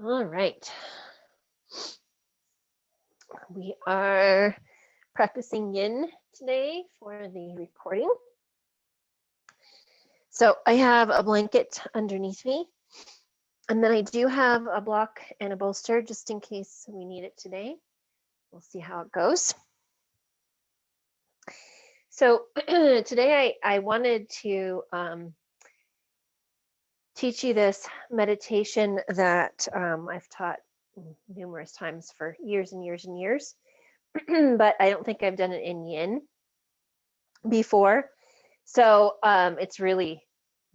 All right. We are practicing yin today for the recording. So I have a blanket underneath me, and then I do have a block and a bolster just in case we need it today. We'll see how it goes. So today I wanted to teach you this meditation that I've taught numerous times for years and years and years, but I don't think I've done it in yin before. So it's really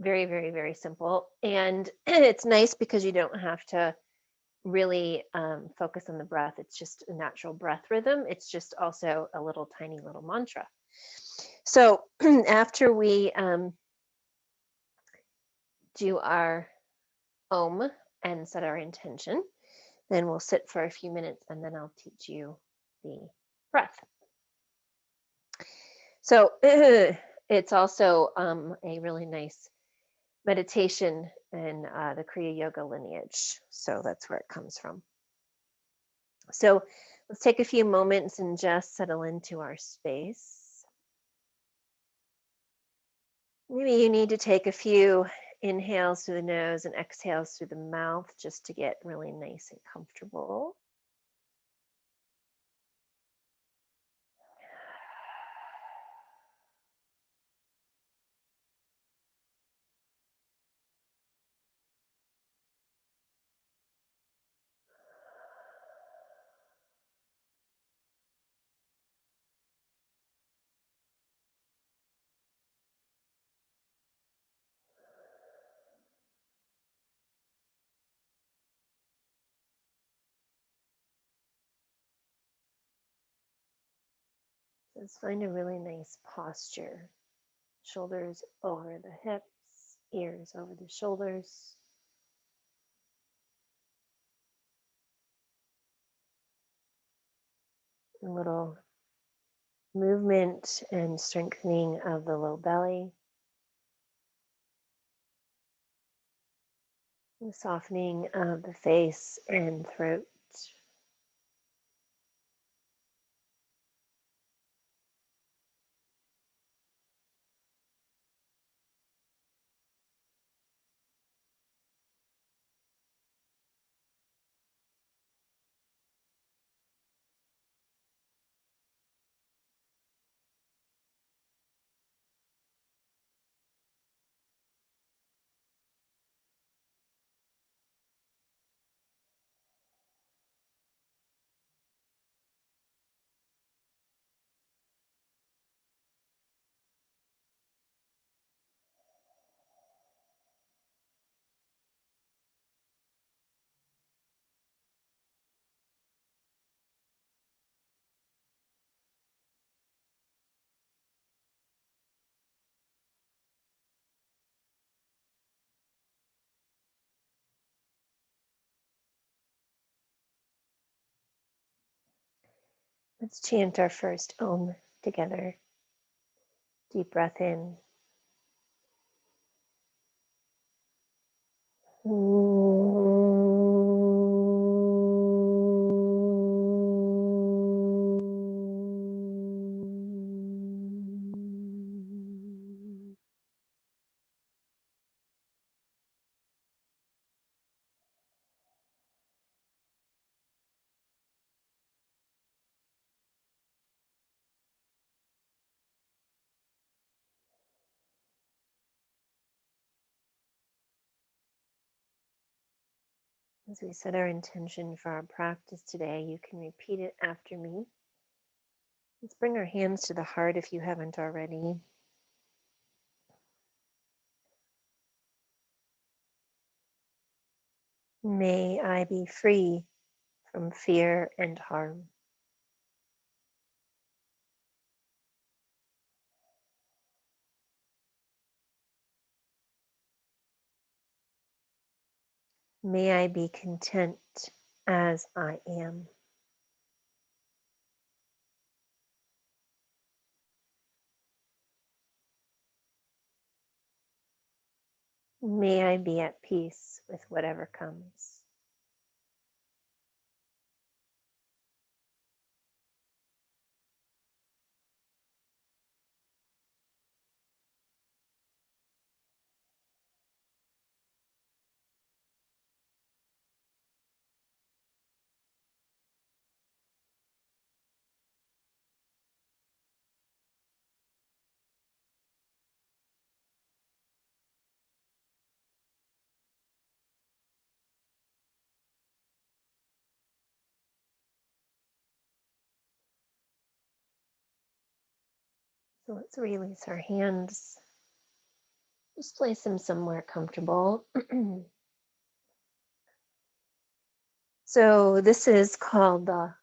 very, very, very simple. And it's nice because you don't have to really focus on the breath. It's just a natural breath rhythm. It's just also a little tiny little mantra. So after we do our Om and set our intention, then we'll sit for a few minutes and then I'll teach you the breath. So it's also a really nice meditation in the Kriya Yoga lineage. So that's where it comes from. So let's take a few moments and just settle into our space. Maybe you need to take a few inhales through the nose and exhales through the mouth just to get really nice and comfortable. Let's find a really nice posture. Shoulders over the hips, ears over the shoulders. A little movement and strengthening of the low belly. The softening of the face and throat. Let's chant our first Om together. Deep breath in. As we set our intention for our practice today, you can repeat it after me. Let's bring our hands to the heart if you haven't already. May I be free from fear and harm. May I be content as I am. May I be at peace with whatever comes. So let's release our hands. Just place them somewhere comfortable. So this is called the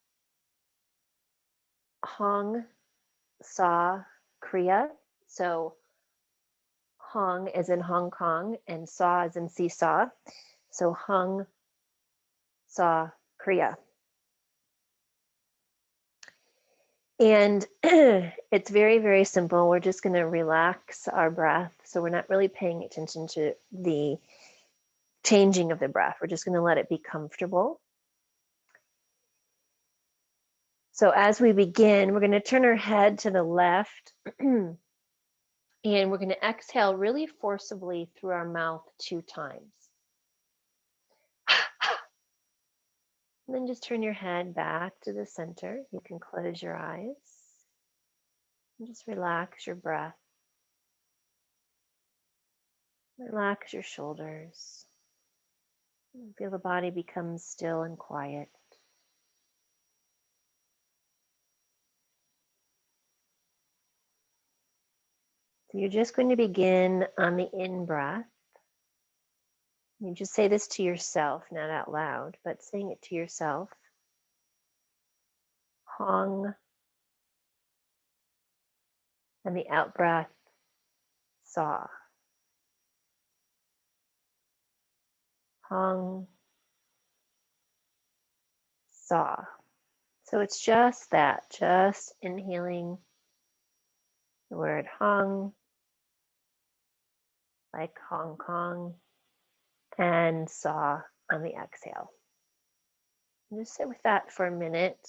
Hong Sa Kriya. So Hong is in Hong Kong and Sa is in seesaw. So Hong Sa Kriya. And it's very, very simple. We're just going to relax our breath. So we're not really paying attention to the changing of the breath. We're just going to let it be comfortable. So as we begin, we're going to turn our head to the left and we're going to exhale really forcibly through our mouth 2 times. And then just turn your head back to the center. You can close your eyes and just relax your breath. Relax your shoulders. Feel the body become still and quiet. So you're just going to begin on the in-breath. You just say this to yourself, not out loud, but saying it to yourself. Hong. And the out-breath, Sa. Hong. Sa. So it's just that, just inhaling the word Hong, like Hong Kong, and Sa on the exhale. And just sit with that for a minute,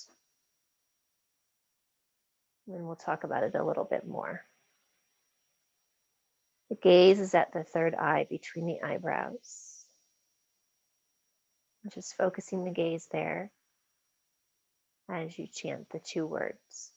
and then we'll talk about it a little bit more. The gaze is at the third eye between the eyebrows. Just focusing the gaze there as you chant the 2 words.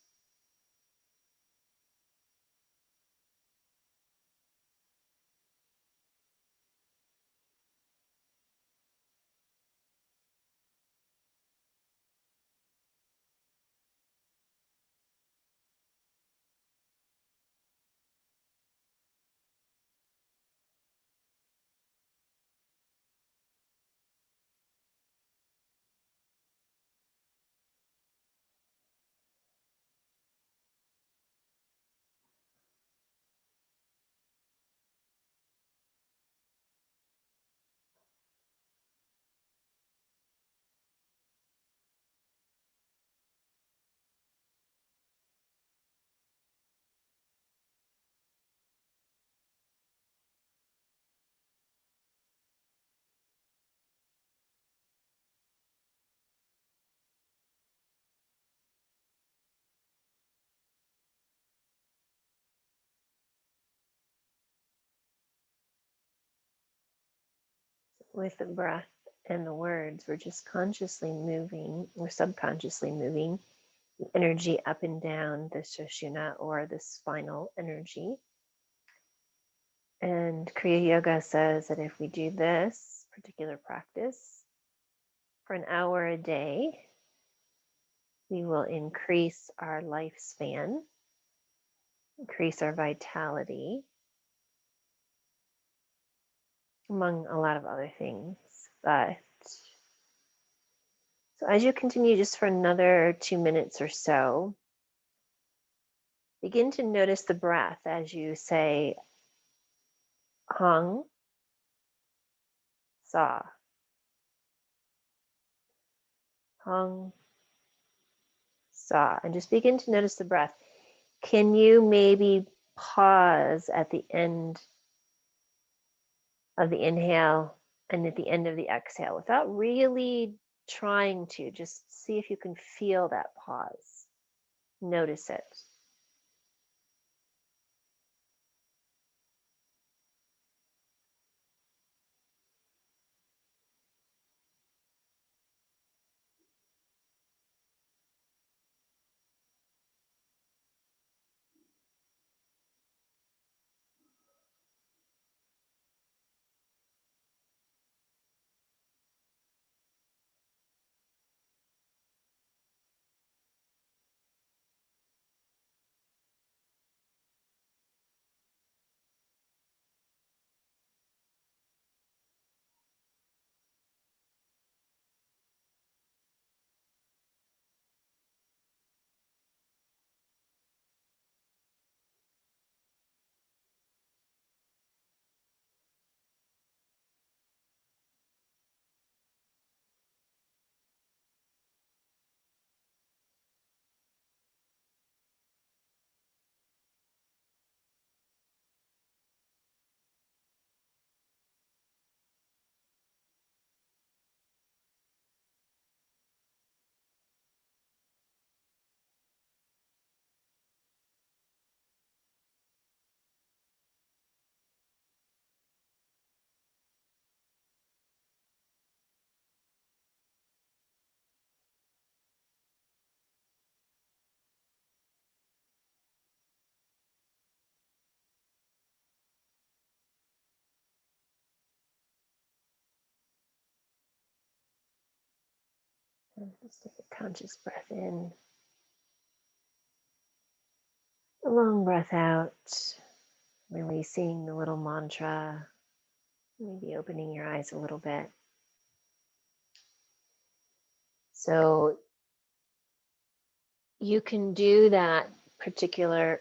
With the breath and the words, we're just consciously moving, or subconsciously moving the energy up and down the Sushumna or the spinal energy. And Kriya Yoga says that if we do this particular practice for an hour a day, we will increase our lifespan, increase our vitality, among a lot of other things. But so as you continue just for another 2 minutes or so, begin to notice the breath as you say Hong, Sa. Hong, Sa. And just begin to notice the breath. Can you maybe pause at the end of the inhale and at the end of the exhale without really trying to? Just see if you can feel that pause. Notice it. And just take a conscious breath in, a long breath out, releasing the little mantra, maybe opening your eyes a little bit. So you can do that particular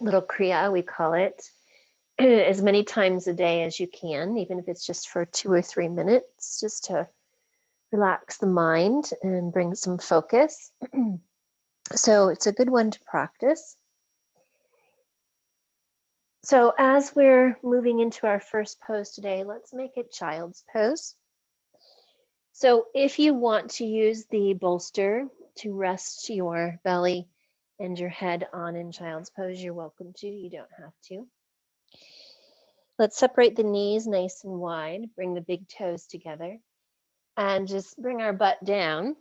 little kriya, we call it, as many times a day as you can, even if it's just for 2 or 3 minutes, just to relax the mind and bring some focus. So it's a good one to practice. So as we're moving into our first pose today, let's make it child's pose. So if you want to use the bolster to rest your belly and your head on in child's pose, you're welcome to. You don't have to. Let's separate the knees nice and wide, bring the big toes together, and just bring our butt down.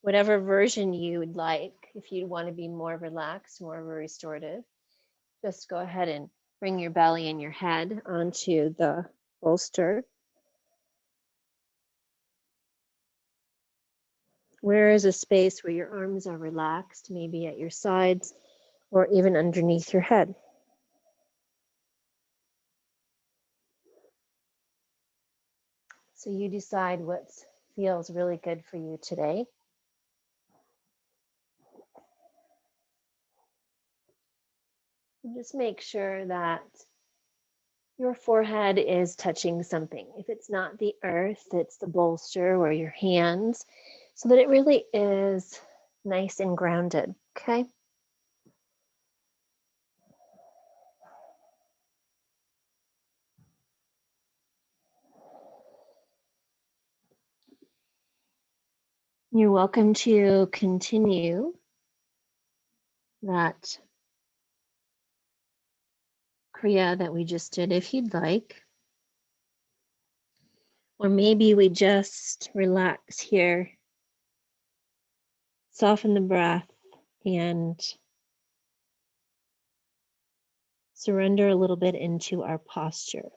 Whatever version you would like, if you want to be more relaxed, more restorative, just go ahead and bring your belly and your head onto the bolster. Where is a space where your arms are relaxed, maybe at your sides or even underneath your head? So you decide what feels really good for you today. And just make sure that your forehead is touching something. If it's not the earth, it's the bolster or your hands, so that it really is nice and grounded, okay? You're welcome to continue that kriya that we just did if you'd like. Or maybe we just relax here, soften the breath, and surrender a little bit into our posture.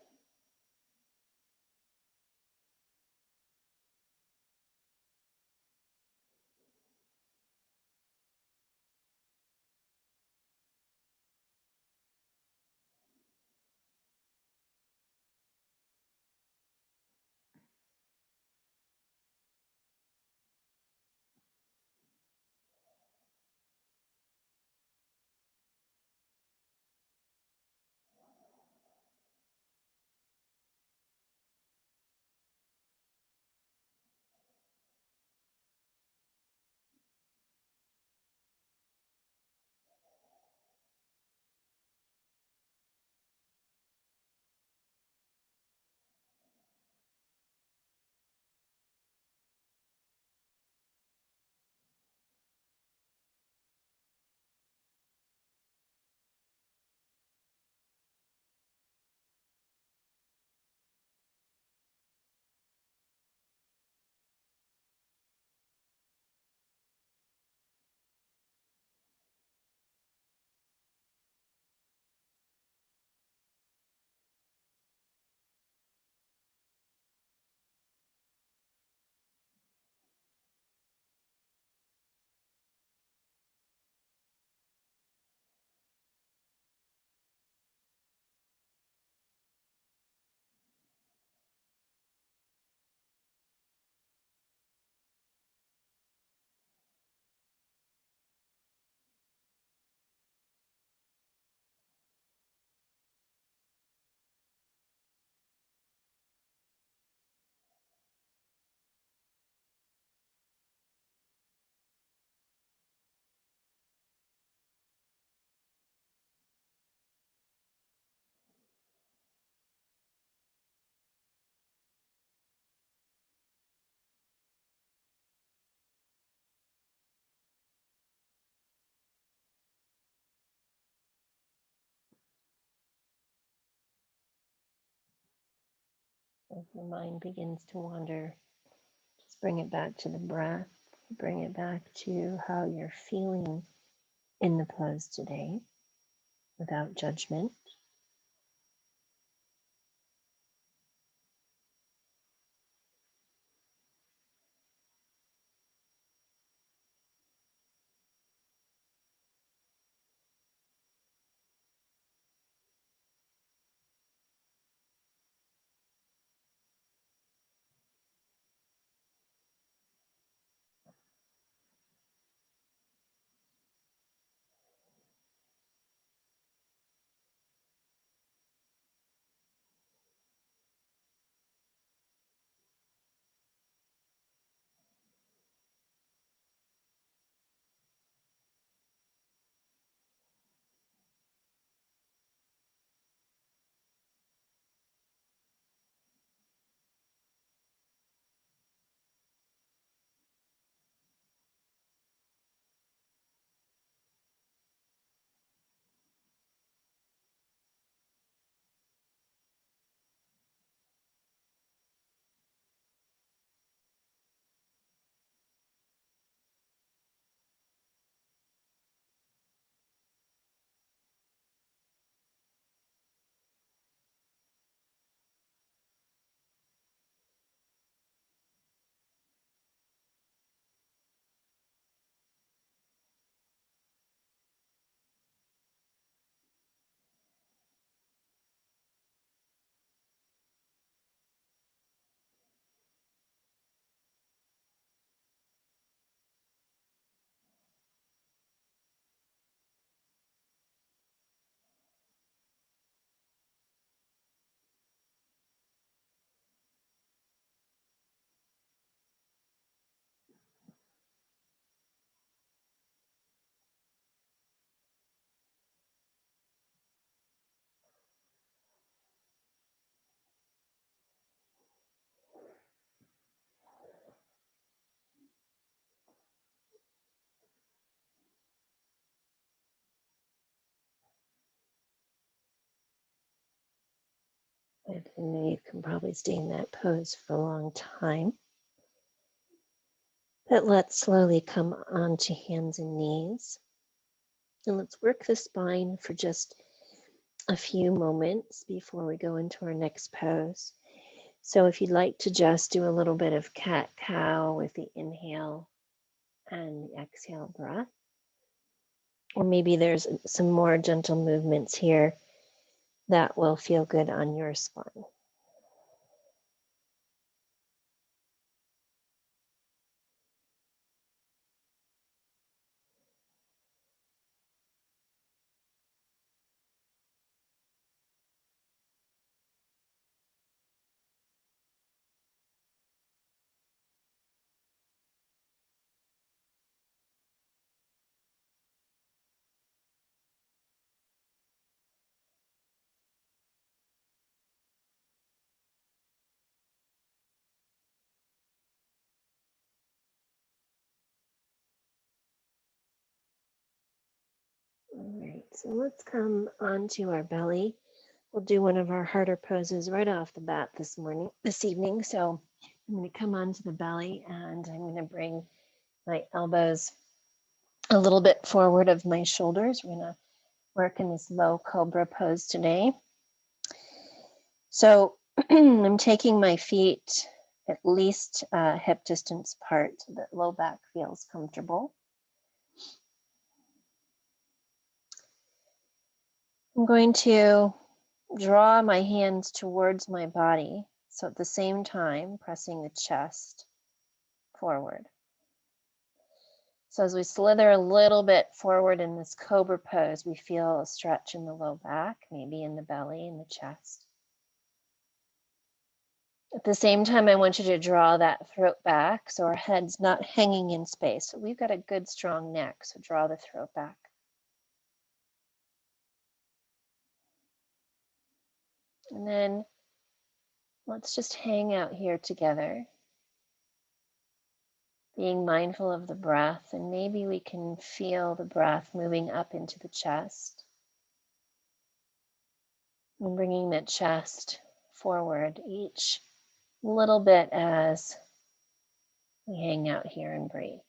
If your mind begins to wander, just bring it back to the breath. Bring it back to how you're feeling in the pose today without judgment. I know you can probably stay in that pose for a long time. But let's slowly come onto hands and knees. And let's work the spine for just a few moments before we go into our next pose. So if you'd like to just do a little bit of cat-cow with the inhale and the exhale breath, or maybe there's some more gentle movements here that will feel good on your spine. All right, so let's come onto our belly. We'll do one of our harder poses right off the bat this evening. So I'm going to come onto the belly and I'm going to bring my elbows a little bit forward of my shoulders. We're going to work in this low cobra pose today. So I'm taking my feet at least hip distance apart so that low back feels comfortable. I'm going to draw my hands towards my body. So at the same time, pressing the chest forward. So as we slither a little bit forward in this cobra pose, we feel a stretch in the low back, maybe in the belly and the chest. At the same time, I want you to draw that throat back so our head's not hanging in space. So we've got a good strong neck, so draw the throat back. And then let's just hang out here together, being mindful of the breath, and maybe we can feel the breath moving up into the chest and bringing that chest forward each little bit as we hang out here and breathe.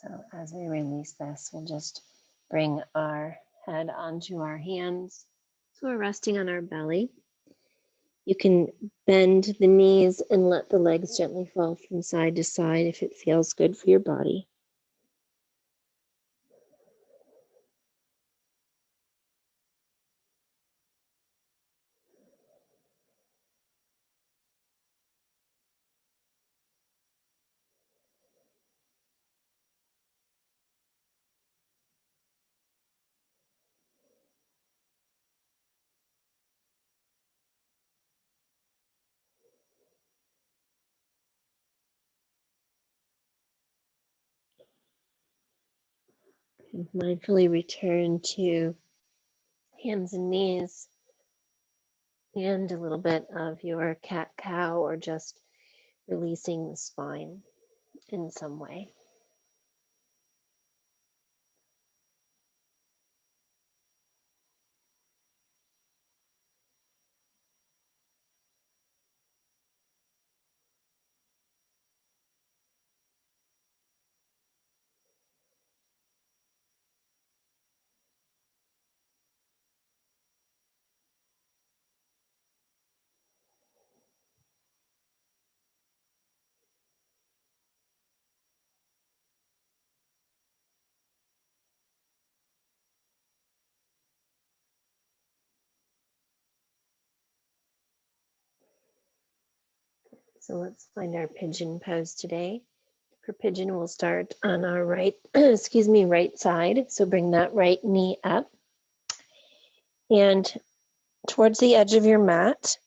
So as we release this, we'll just bring our head onto our hands. So we're resting on our belly. You can bend the knees and let the legs gently fall from side to side if it feels good for your body. And mindfully return to hands and knees and a little bit of your cat-cow, or just releasing the spine in some way. So let's find our pigeon pose today. For pigeon, we'll start on our right, right side. So bring that right knee up and towards the edge of your mat.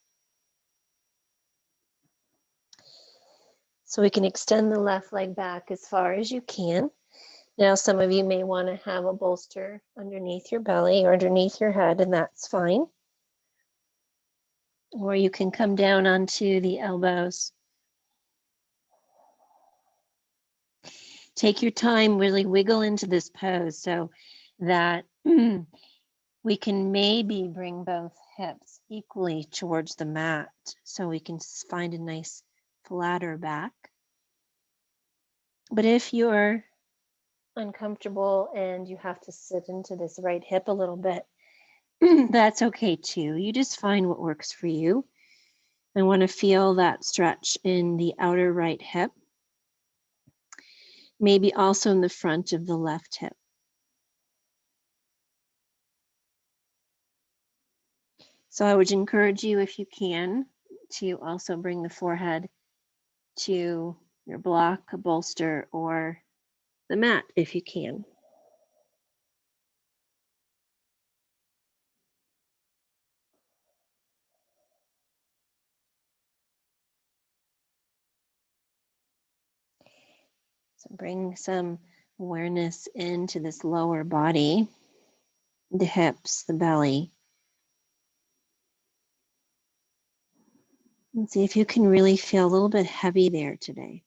So we can extend the left leg back as far as you can. Now, some of you may want to have a bolster underneath your belly or underneath your head, and that's fine. Or you can come down onto the elbows. Take your time, really wiggle into this pose so that we can maybe bring both hips equally towards the mat so we can find a nice flatter back. But if you're uncomfortable and you have to sit into this right hip a little bit, that's okay too. You just find what works for you. I want to feel that stretch in the outer right hip, maybe also in the front of the left hip. So I would encourage you, if you can, to also bring the forehead to your block, a bolster, or the mat if you can. So bring some awareness into this lower body, the hips, the belly. And see if you can really feel a little bit heavy there today.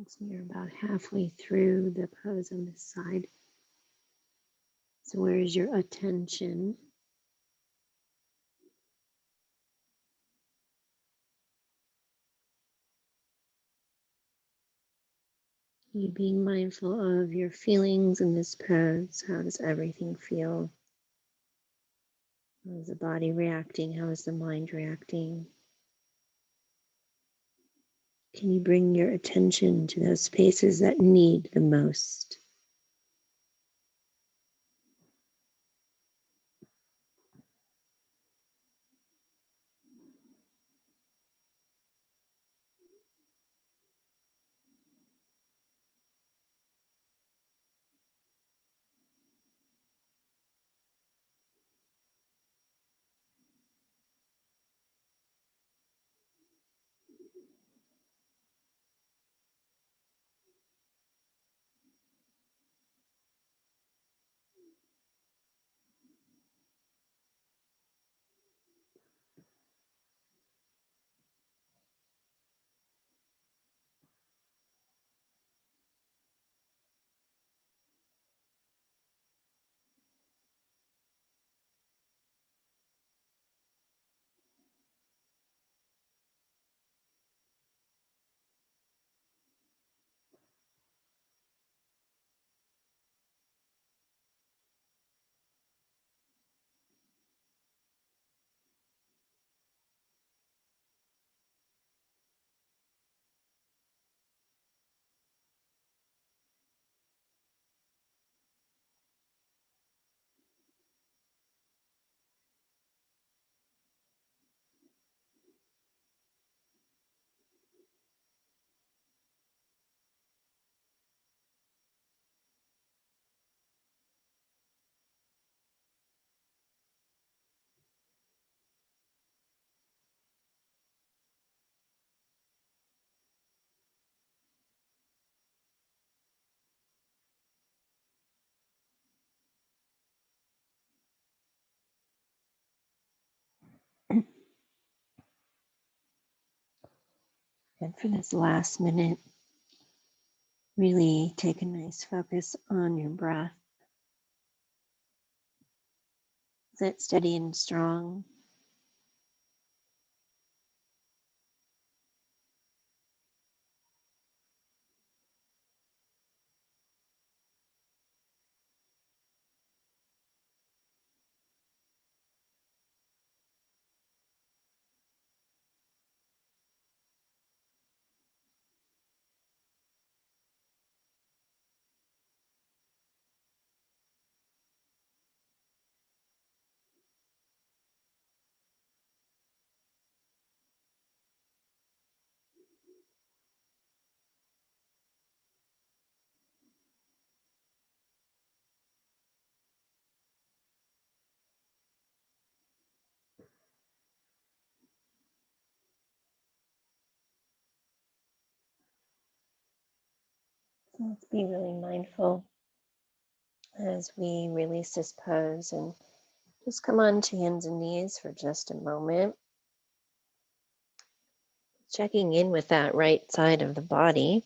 So you're about halfway through the pose on this side. So where is your attention? You being mindful of your feelings in this pose. How does everything feel? How is the body reacting? How is the mind reacting? Can you bring your attention to those spaces that need the most? And for this last minute, really take a nice focus on your breath. Is it steady and strong? So let's be really mindful as we release this pose and just come on to hands and knees for just a moment. Checking in with that right side of the body.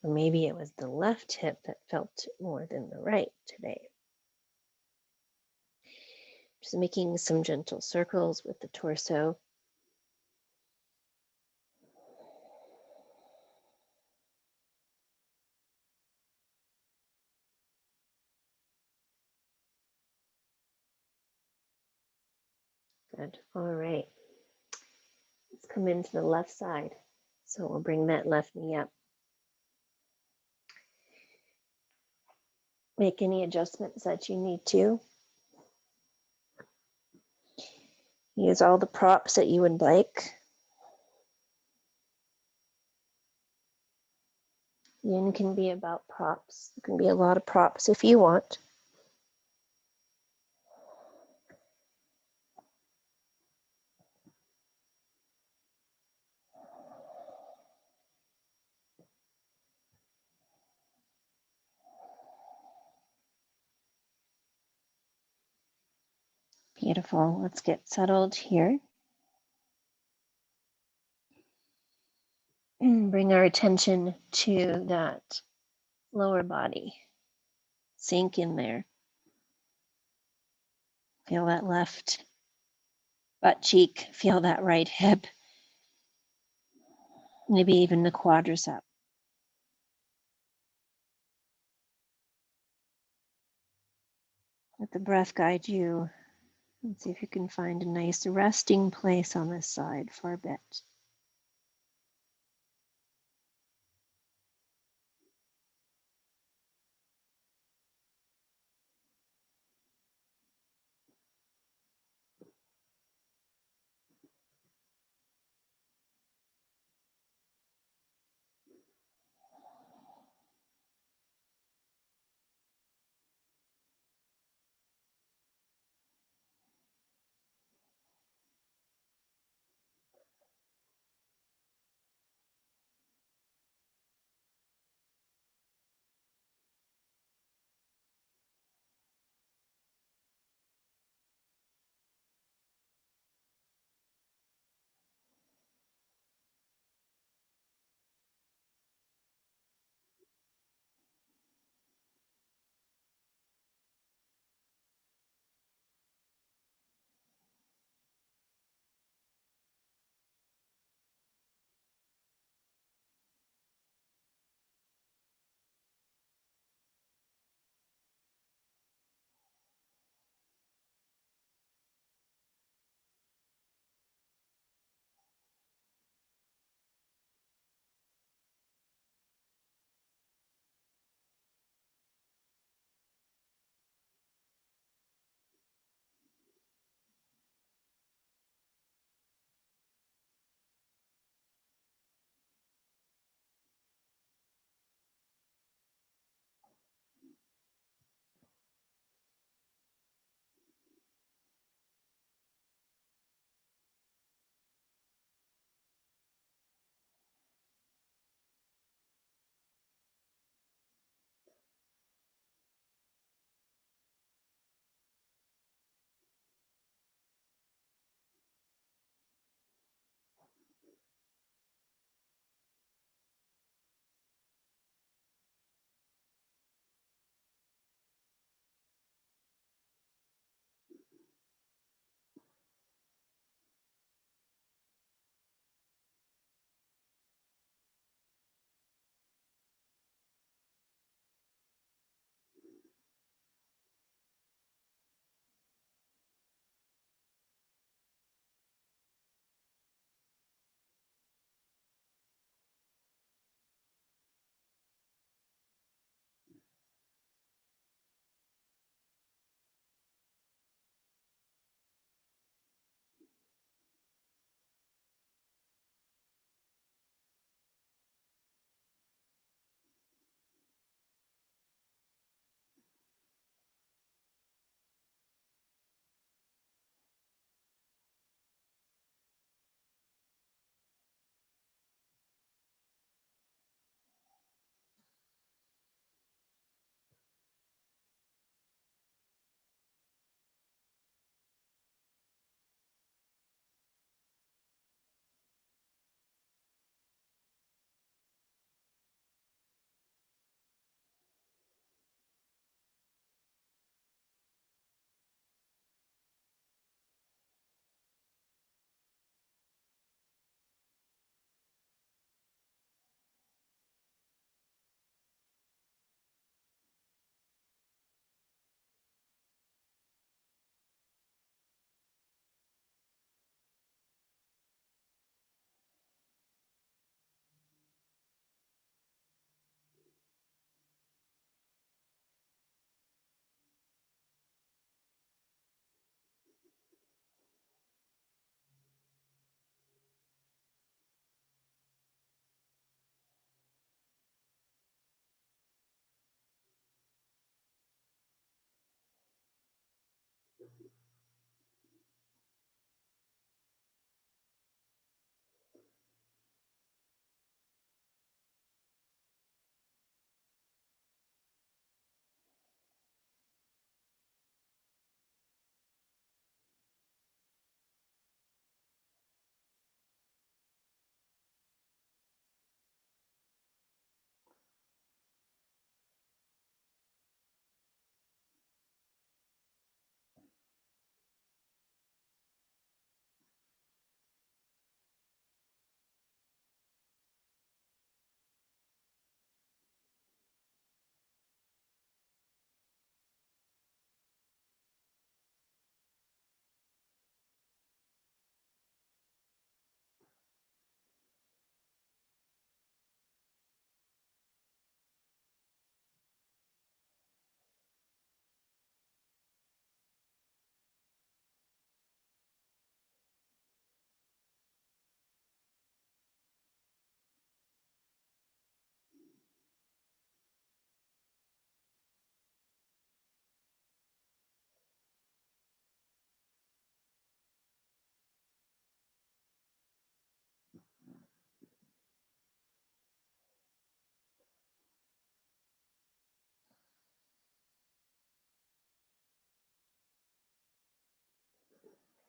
Or maybe it was the left hip that felt more than the right today. Just making some gentle circles with the torso. Good. All right. Let's come into the left side. So we'll bring that left knee up. Make any adjustments that you need to. Use all the props that you would like. Yin can be about props. It can be a lot of props if you want. Beautiful. Let's get settled here. Bring our attention to that lower body. Sink in there. Feel that left butt cheek. Feel that right hip. Maybe even the quadricep. Let the breath guide you. And see if you can find a nice resting place on this side for a bit.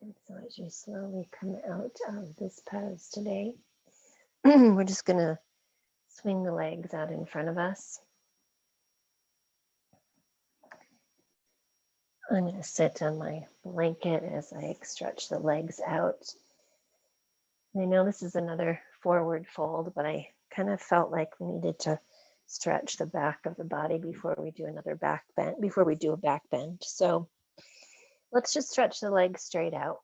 And so as you slowly come out of this pose today, we're just going to swing the legs out in front of us. I'm going to sit on my blanket as I stretch the legs out. And I know this is another forward fold, but I kind of felt like we needed to stretch the back of the body before we do another back bend, before we do a back bend. So let's just stretch the legs straight out.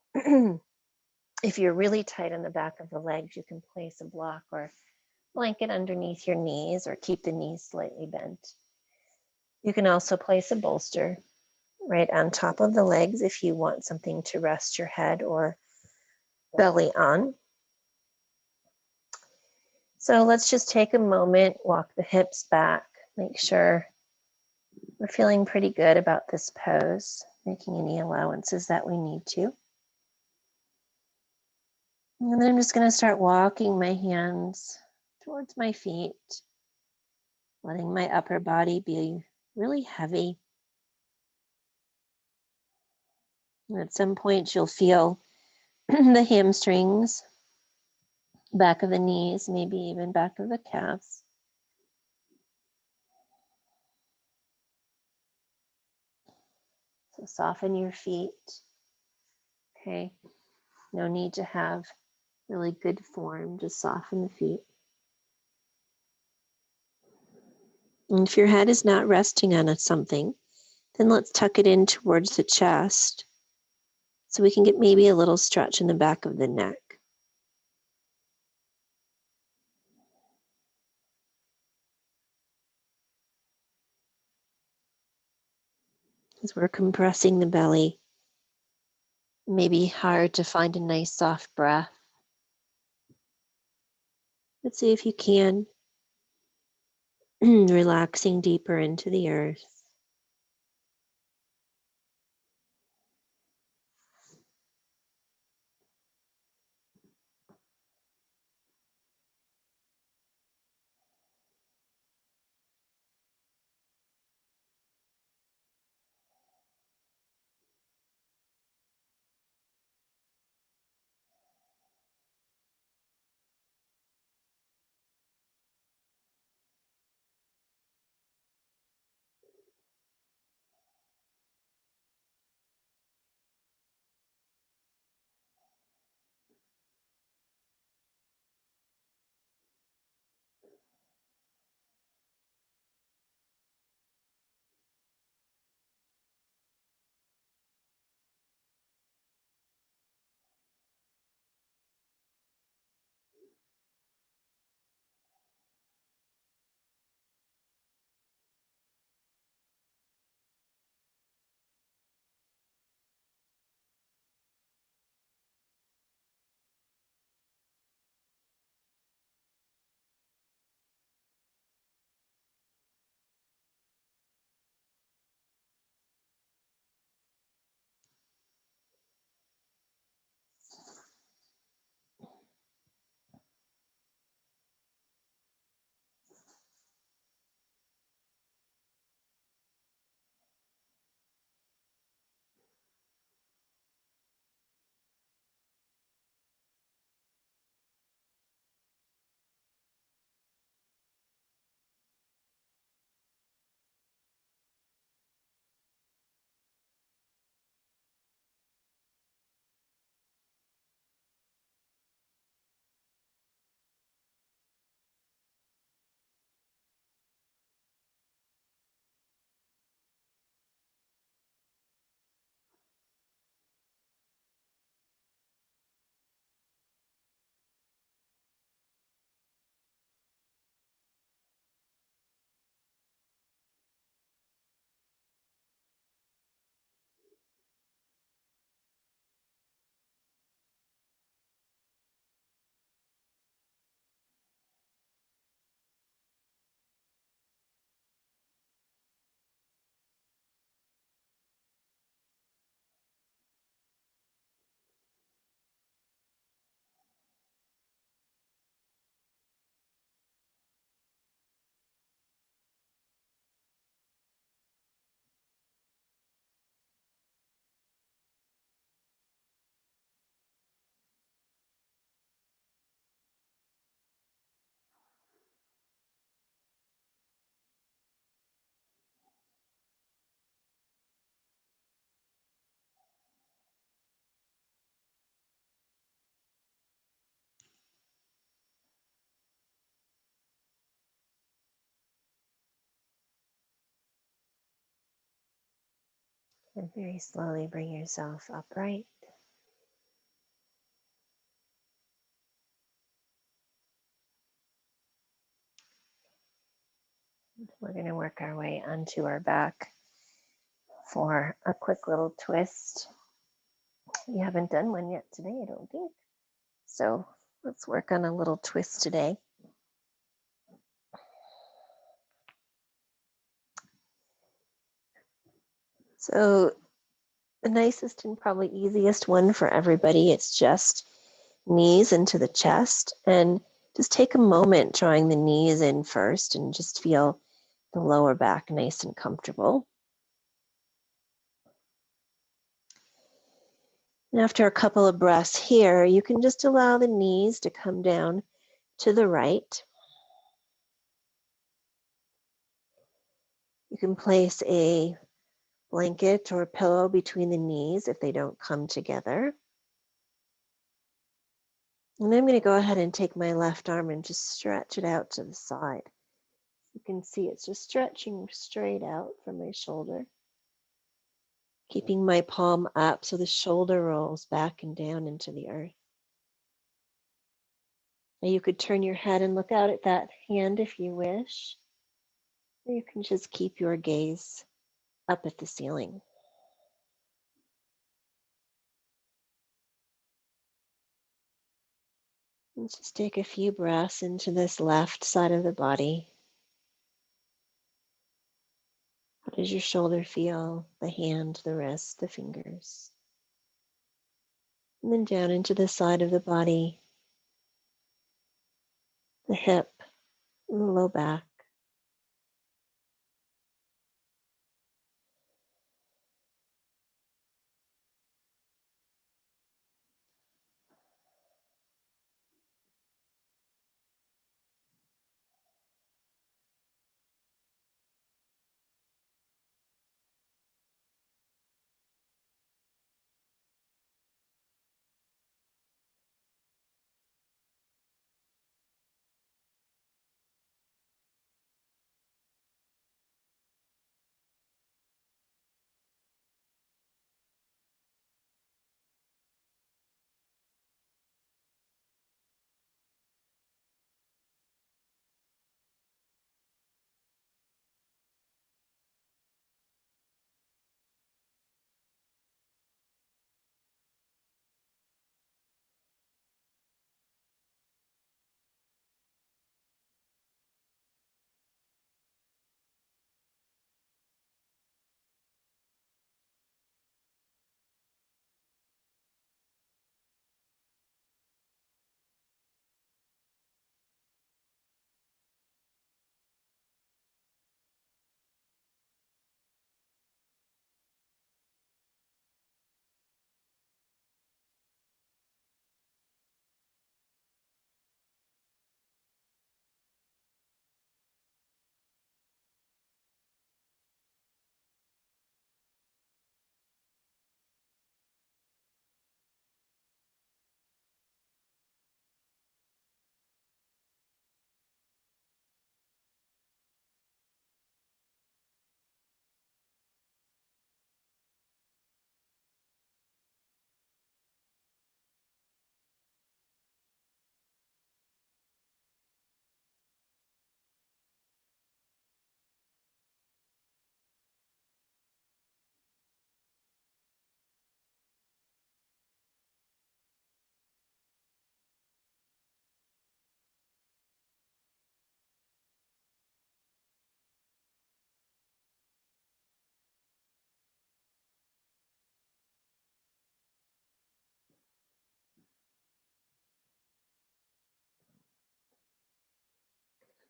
If you're really tight on the back of the legs, you can place a block or blanket underneath your knees or keep the knees slightly bent. You can also place a bolster right on top of the legs if you want something to rest your head or belly on. So let's just take a moment, walk the hips back, make sure we're feeling pretty good about this pose, making any allowances that we need to. And then I'm just going to start walking my hands towards my feet, letting my upper body be really heavy. And at some point, you'll feel the hamstrings, back of the knees, maybe even back of the calves. So soften your feet. Okay. No need to have really good form, just soften the feet. And if your head is not resting on something, then let's tuck it in towards the chest so we can get maybe a little stretch in the back of the neck. As we're compressing the belly, it may be hard to find a nice soft breath. But see if you can, relaxing deeper into the earth. And very slowly bring yourself upright. We're going to work our way onto our back for a quick little twist. We haven't done one yet today, I don't think. So let's work on a little twist today. So the nicest and probably easiest one for everybody, it's just knees into the chest. And just take a moment drawing the knees in first and just feel the lower back nice and comfortable. And after a couple of breaths here, you can just allow the knees to come down to the right. You can place a blanket or a pillow between the knees if they don't come together. And I'm going to go ahead and take my left arm and just stretch it out to the side. You can see it's just stretching straight out from my shoulder, keeping my palm up so the shoulder rolls back and down into the earth. Now you could turn your head and look out at that hand if you wish, or you can just keep your gaze up at the ceiling. And just take a few breaths into this left side of the body. How does your shoulder feel? The hand, the wrist, the fingers. And then down into the side of the body, the hip, and the low back.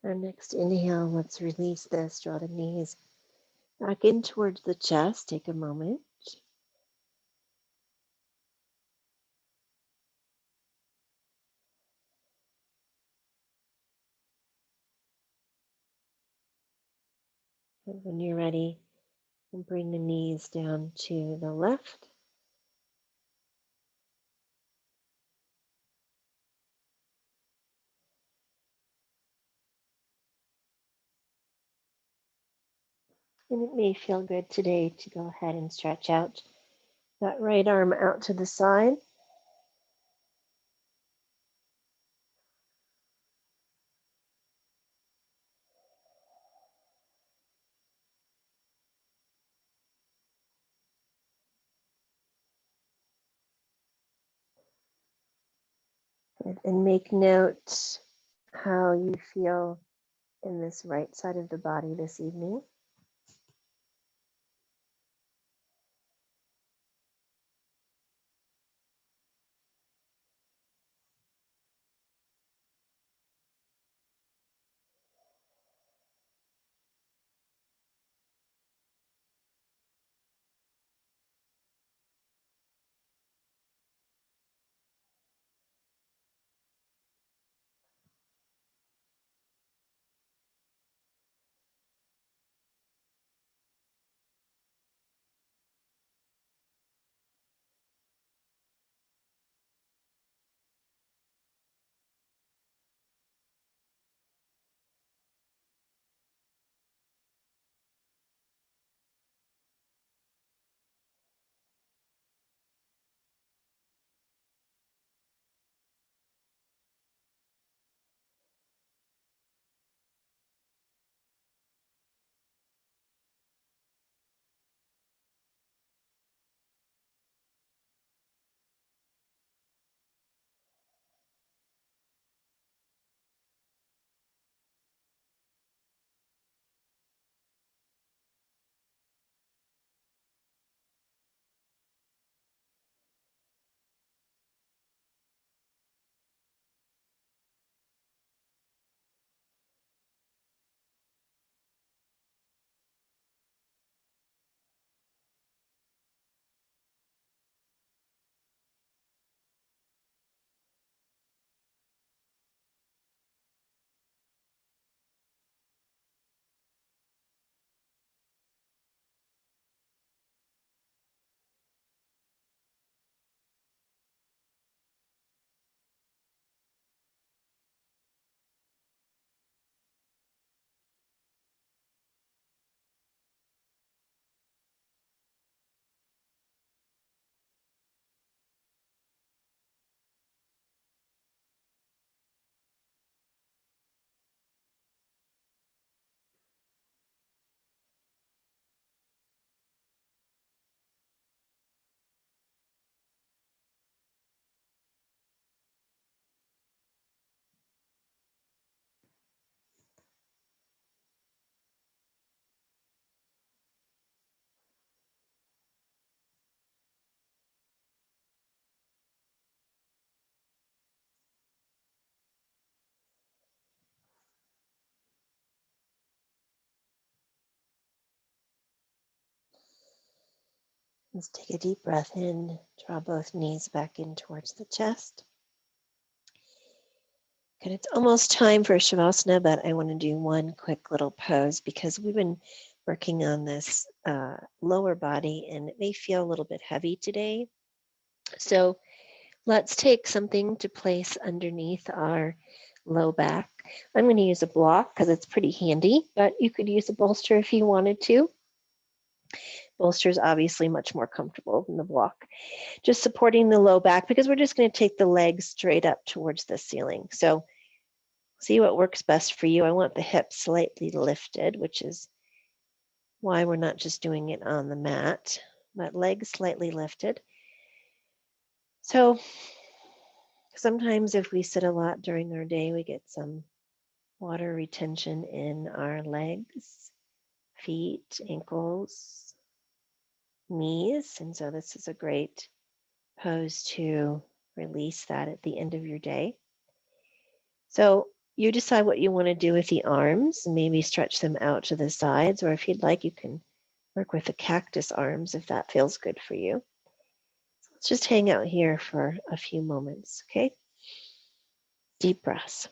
Our next inhale, let's release this, draw the knees back in towards the chest. Take a moment. And when you're ready, bring the knees down to the left. And it may feel good today to go ahead and stretch out that right arm out to the side. Good. And make note how you feel in this right side of the body this evening. Let's take a deep breath in, draw both knees back in towards the chest. And it's almost time for Shavasana, but I want to do one quick little pose because we've been working on this lower body and it may feel a little bit heavy today. So let's take something to place underneath our low back. I'm going to use a block because it's pretty handy, but you could use a bolster if you wanted to. Bolster is obviously much more comfortable than the block. Just supporting the low back because we're just going to take the legs straight up towards the ceiling. So see what works best for you. I want the hips slightly lifted, which is why we're not just doing it on the mat, but legs slightly lifted. So sometimes if we sit a lot during our day, we get some water retention in our legs, feet, ankles, knees. And so this is a great pose to release that at the end of your day. So you decide what you want to do with the arms, maybe stretch them out to the sides, or if you'd like, you can work with the cactus arms if that feels good for you. So let's just hang out here for a few moments, okay? Deep breaths.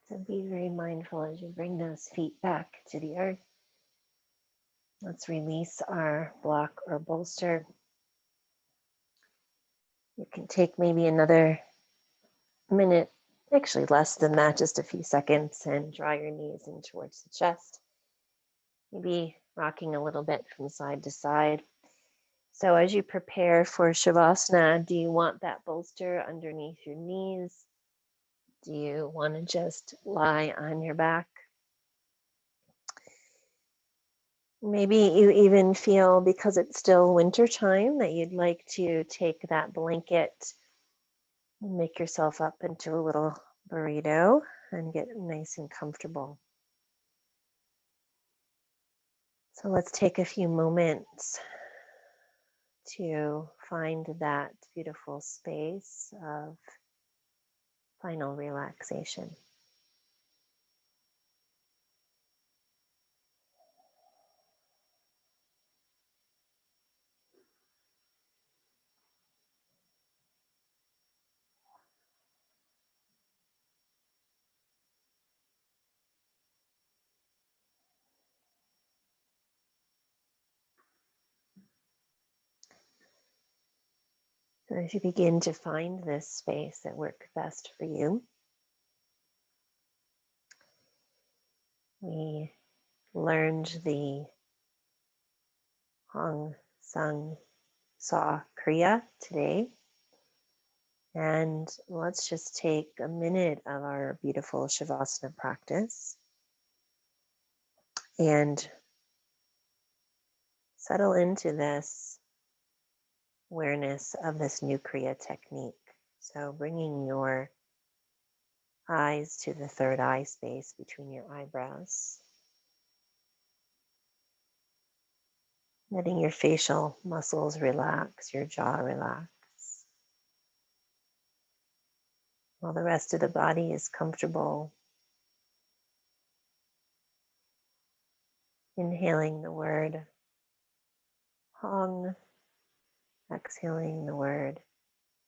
So be very mindful as you bring those feet back to the earth. Let's release our block or bolster. You can take maybe another minute, actually less than that, just a few seconds, and draw your knees in towards the chest. Maybe rocking a little bit from side to side. So as you prepare for Shavasana, do you want that bolster underneath your knees? Do you want to just lie on your back? Maybe you even feel, because it's still winter time, that you'd like to take that blanket and make yourself up into a little burrito and get nice and comfortable. So let's take a few moments to find that beautiful space of final relaxation. So as you begin to find this space that works best for you, we learned the Hong Sang Sa Kriya today. And let's just take a minute of our beautiful Shavasana practice and settle into this awareness of this new Kriya technique. So bringing your eyes to the third eye space between your eyebrows. Letting your facial muscles relax, your jaw relax. While the rest of the body is comfortable. Inhaling the word Hong, exhaling the word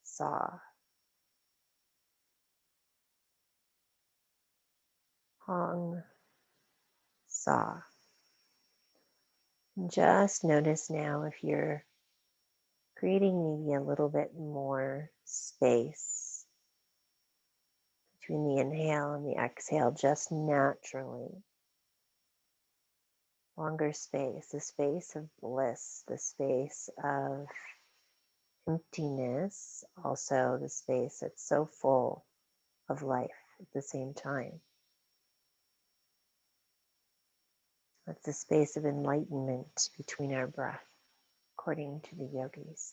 Sa. Hong, Sa. And just notice now if you're creating maybe a little bit more space between the inhale and the exhale, just naturally. Longer space, the space of bliss, the space of emptiness, also the space that's so full of life at the same time. That's the space of enlightenment between our breath, according to the yogis.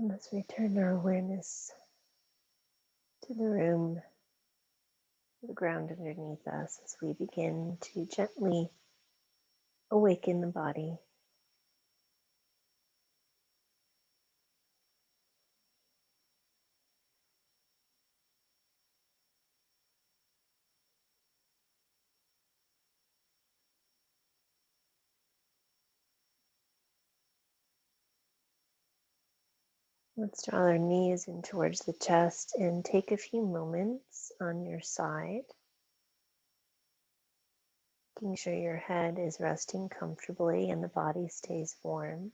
And let's return our awareness to the room, to the ground underneath us as we begin to gently awaken the body. Let's draw our knees in towards the chest and take a few moments on your side, making sure your head is resting comfortably and the body stays warm.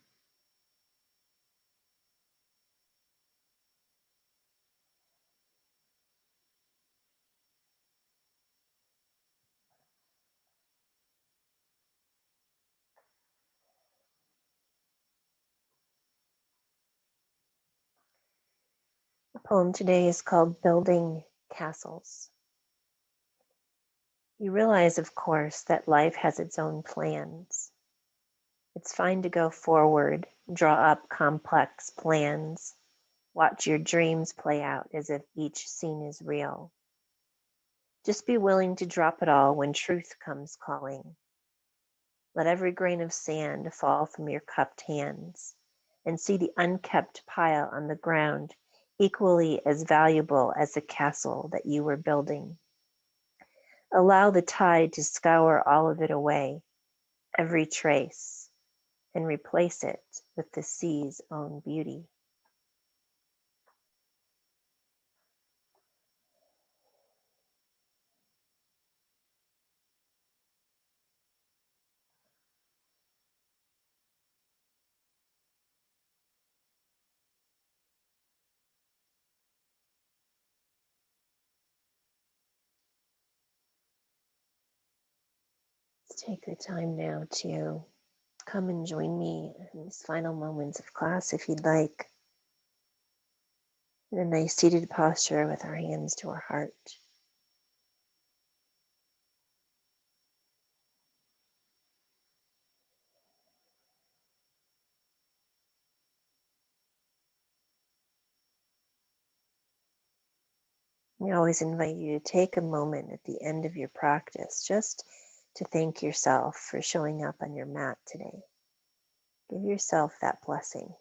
The poem today is called Building Castles. You realize, of course, that life has its own plans. It's fine to go forward, draw up complex plans, watch your dreams play out as if each scene is real. Just be willing to drop it all when truth comes calling. Let every grain of sand fall from your cupped hands and see the unkept pile on the ground equally as valuable as the castle that you were building. Allow the tide to scour all of it away, every trace, and replace it with the sea's own beauty. Let's take the time now to come and join me in these final moments of class if you'd like, in a nice seated posture with our hands to our heart. We always invite you to take a moment at the end of your practice just to thank yourself for showing up on your mat today. Give yourself that blessing.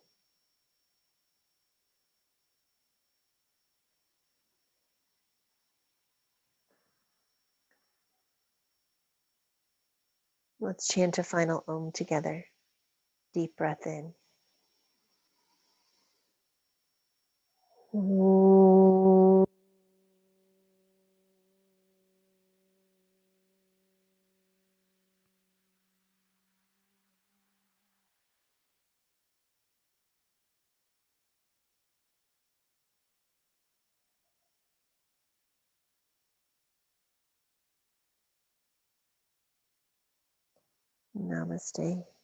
Let's chant a final Om together. Deep breath in. Om. Namaste.